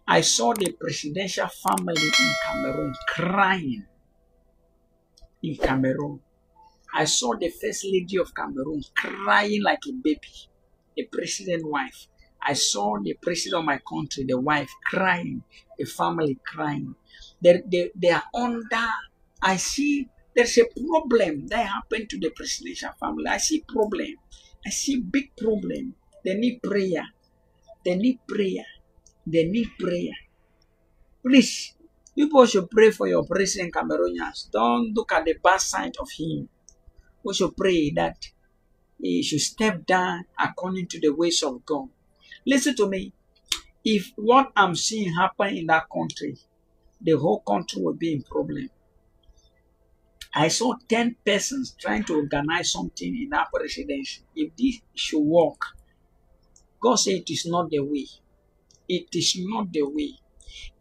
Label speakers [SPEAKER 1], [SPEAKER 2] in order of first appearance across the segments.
[SPEAKER 1] I saw the presidential family in Cameroon crying. In Cameroon, I saw the first lady of Cameroon crying like a baby, the president's wife. I saw the president of my country, the wife, crying, the family crying. They are under, I see there's a problem that happened to the presidential family. I see problem. I see big problem. They need prayer. They need prayer. They need prayer. Please, people should pray for your president Cameroonians. Don't look at the bad side of him. We should pray that he should step down according to the ways of God. Listen to me. If what I'm seeing happen in that country, the whole country will be in problem. I saw 10 persons trying to organize something in that presidency. If this should work, God said it is not the way. It is not the way.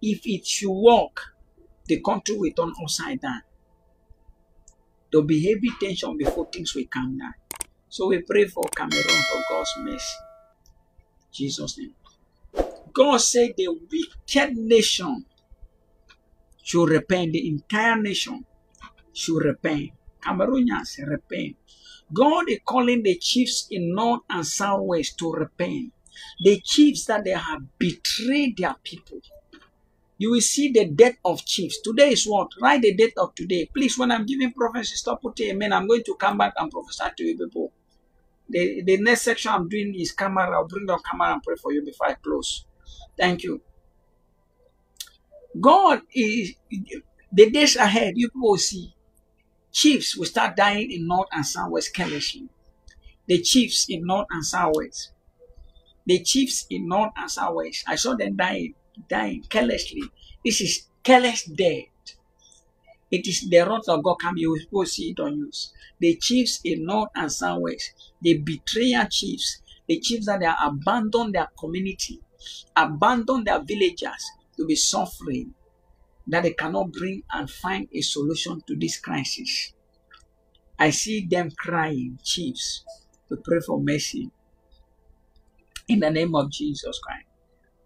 [SPEAKER 1] If it should work, the country will turn upside down. There will be heavy tension before things will calm down. So we pray for Cameroon for God's mercy. Jesus' name. God said the wicked nation should repent. The entire nation should repent. Cameroonians repent. God is calling the chiefs in north and southwest to repent. The chiefs that they have betrayed their people. You will see the death of chiefs. Today is what? Write the date of today. Please, when I'm giving prophecy, stop putting amen. I'm going to come back and prophesy to you people. The next section I'm doing is camera. I'll bring down camera and pray for you before I close. Thank you. God is, the days ahead, you people will see. Chiefs will start dying in north and southwest carelessly. The chiefs in north and southwest. The chiefs in north and southwest. I saw them dying carelessly. This is careless death. It is the wrath of God come. You will see it on news. The chiefs in north and southwest, the betrayer chiefs, the chiefs that they abandon their community, abandon their villagers to be suffering, that they cannot bring and find a solution to this crisis. I see them crying, chiefs. We pray for mercy. In the name of Jesus Christ.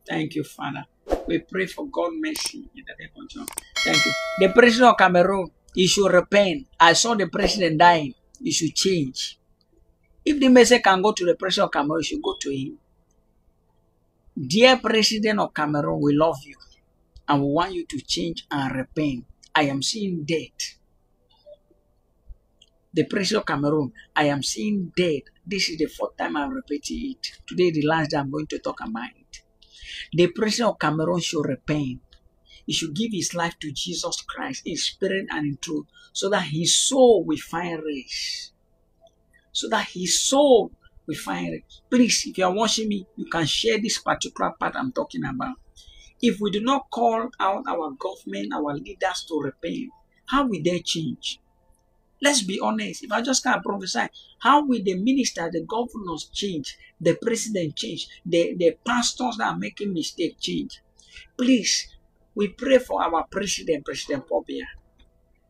[SPEAKER 1] Thank you, Father. We pray for God mercy in the name of Jesus. Thank you. The president of Cameroon, he should repent. I saw the president dying. He should change. If the message can go to the president of Cameroon, you should go to him. Dear president of Cameroon, we love you. And we want you to change and repent. I am seeing death. The president of Cameroon, I am seeing death. This is the fourth time I'm repeating it. Today, the last day I'm going to talk about it. The president of Cameroon should repent. He should give his life to Jesus Christ in spirit and in truth, so that his soul will find rest. So that his soul will find rest. Please, if you are watching me, you can share this particular part I'm talking about. If we do not call out our government, our leaders to repent, how will they change? Let's be honest. If I just can't prophesy, how will the minister, the governors change, the president change, the pastors that are making mistakes change? Please, we pray for our president, President Pobia,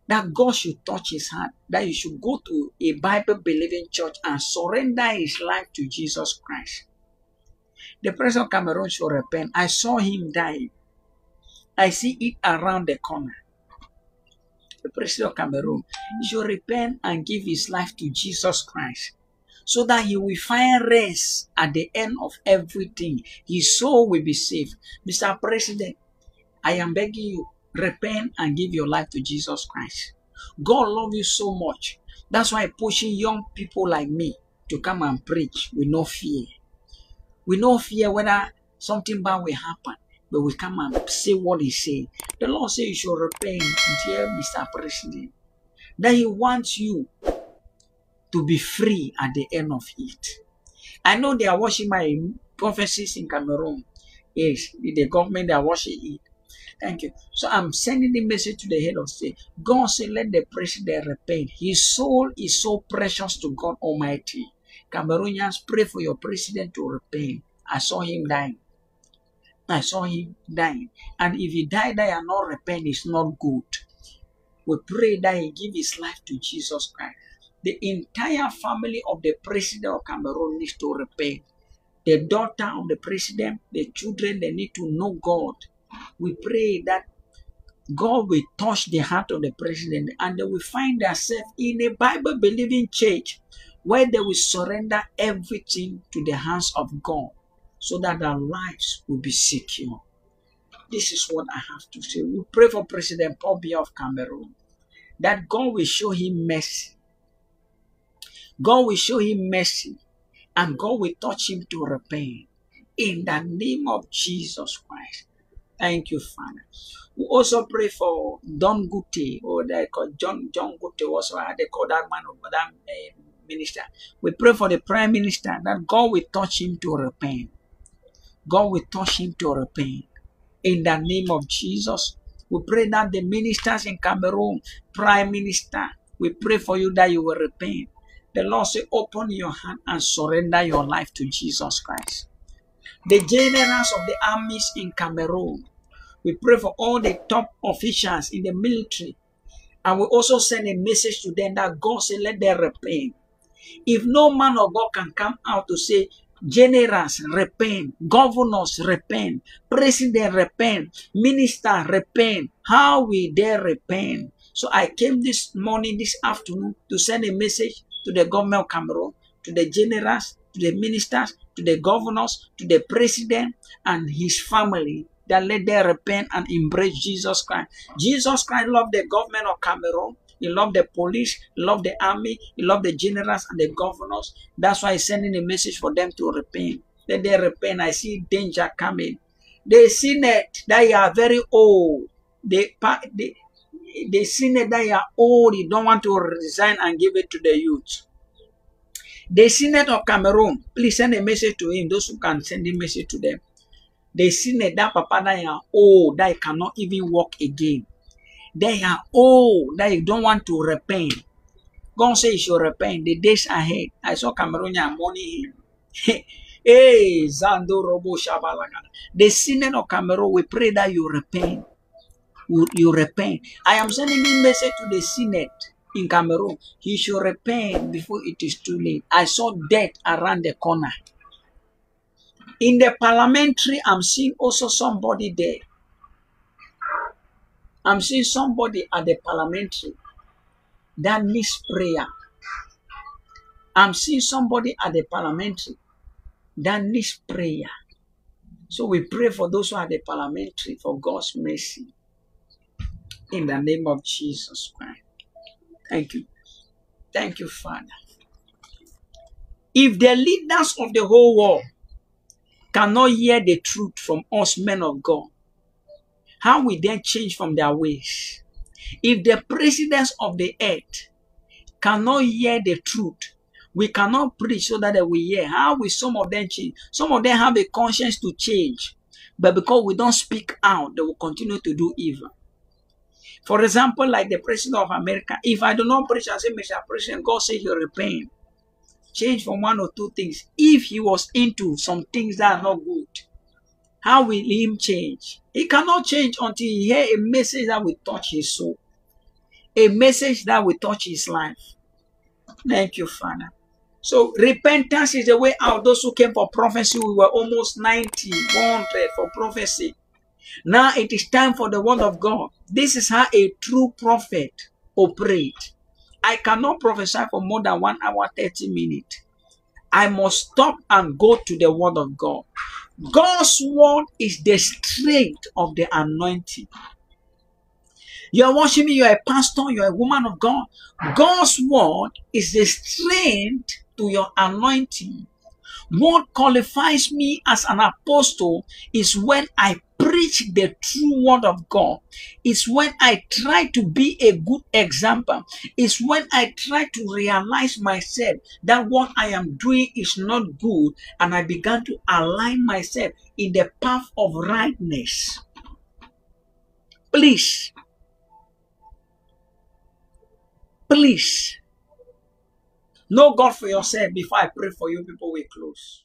[SPEAKER 1] that God should touch his heart, that he should go to a Bible-believing church and surrender his life to Jesus Christ. The president of Cameroon should repent. I saw him die. I see it around the corner. The president of Cameroon should repent and give his life to Jesus Christ, so that he will find rest at the end of everything. His soul will be saved. Mr. President, I am begging you, repent and give your life to Jesus Christ. God loves you so much. That's why pushing young people like me to come and preach with no fear. With no fear whether something bad will happen, but we come and say what he said. The Lord says you should repent, dear Mr. President, that he wants you to be free at the end of it. I know they are watching my prophecies in Cameroon. Yes, the government, they are watching it. Thank you. So I'm sending the message to the head of state. God said, let the president repent. His soul is so precious to God Almighty. Cameroonians, pray for your president to repent. I saw him dying. I saw him dying. And if he died and not repent, it's not good. We pray that he give his life to Jesus Christ. The entire family of the president of Cameroon needs to repent. The daughter of the president, the children, they need to know God We pray that God will touch the heart of the president and they will find themselves in a Bible-believing church where they will surrender everything to the hands of God so that their lives will be secure. This is what I have to say. We pray for President Paul Biya of Cameroon that God will show him mercy. God will show him mercy and God will touch him to repent in the name of Jesus Christ. Thank you, Father. We also pray for Don Gutte, or they call John Gutte, also how they call that man of that minister. We pray for the Prime Minister that God will touch him to repent. God will touch him to repent. In the name of Jesus, we pray that the ministers in Cameroon, Prime Minister, we pray for you that you will repent. The Lord say, open your hand and surrender your life to Jesus Christ. The generals of the armies in Cameroon, we pray for all the top officials in the military. And we also send a message to them that God said, let them repent. If no man of God can come out to say, generals repent, governors repent, president repent, minister repent, how will they repent? So I came this morning, this afternoon, to send a message to the government of Cameroon, to the generals, to the ministers, to the governors, to the president and his family, that let them repent and embrace Jesus Christ. Jesus Christ loved the government of Cameroon. He loved the police, he loved the army, he loved the generals and the governors. That's why he's sending a message for them to repent. Let them repent. I see danger coming. The Senate, they are very old. The Senate, they are old. You don't want to resign and give it to the youth. The Senate of Cameroon, please send a message to him. Those who can send a message to them. They Senate, that papa, they are old. They cannot even walk again. They are old. They don't want to repent. God says you should repent. The days ahead. I saw Cameroonian mourning him. Hey, Zando Robo Shabalagana. The Senate of Cameroon, we pray that you repent. You repent. I am sending a message to the Senate in Cameroon. He should repent before it is too late. I saw death around the corner. In the parliamentary, I'm seeing also somebody there. I'm seeing somebody at the parliamentary that needs prayer. I'm seeing somebody at the parliamentary that needs prayer. So we pray for those who are at the parliamentary for God's mercy. In the name of Jesus Christ. Thank you. Thank you, Father. If the leaders of the whole world cannot hear the truth from us men of God, how will they change from their ways? If the presidents of the earth cannot hear the truth, we cannot preach so that they will hear. How will some of them change? Some of them have a conscience to change, but because we don't speak out, they will continue to do evil. For example, like the president of America, if I do not preach and say, Mr. President, God says you repent, change from one or two things. If he was into some things that are not good, how will he change? He cannot change until he hear a message that will touch his soul, a message that will touch his life. Thank you, Father. So repentance is the way out. Those who came for prophecy, we were almost 90, 100 for prophecy. Now it is time for the word of God. This is how a true prophet operates. I cannot prophesy for more than 1 hour, 30 minutes. I must stop and go to the word of God. God's word is the strength of the anointing. You are watching me, you are a pastor, you are a woman of God. God's word is the strength to your anointing. What qualifies me as an apostle is when I preach the true word of God. It's when I try to be a good example. It's when I try to realize myself that what I am doing is not good, and I began to align myself in the path of rightness. Please, know God for yourself before I pray for you. People will close.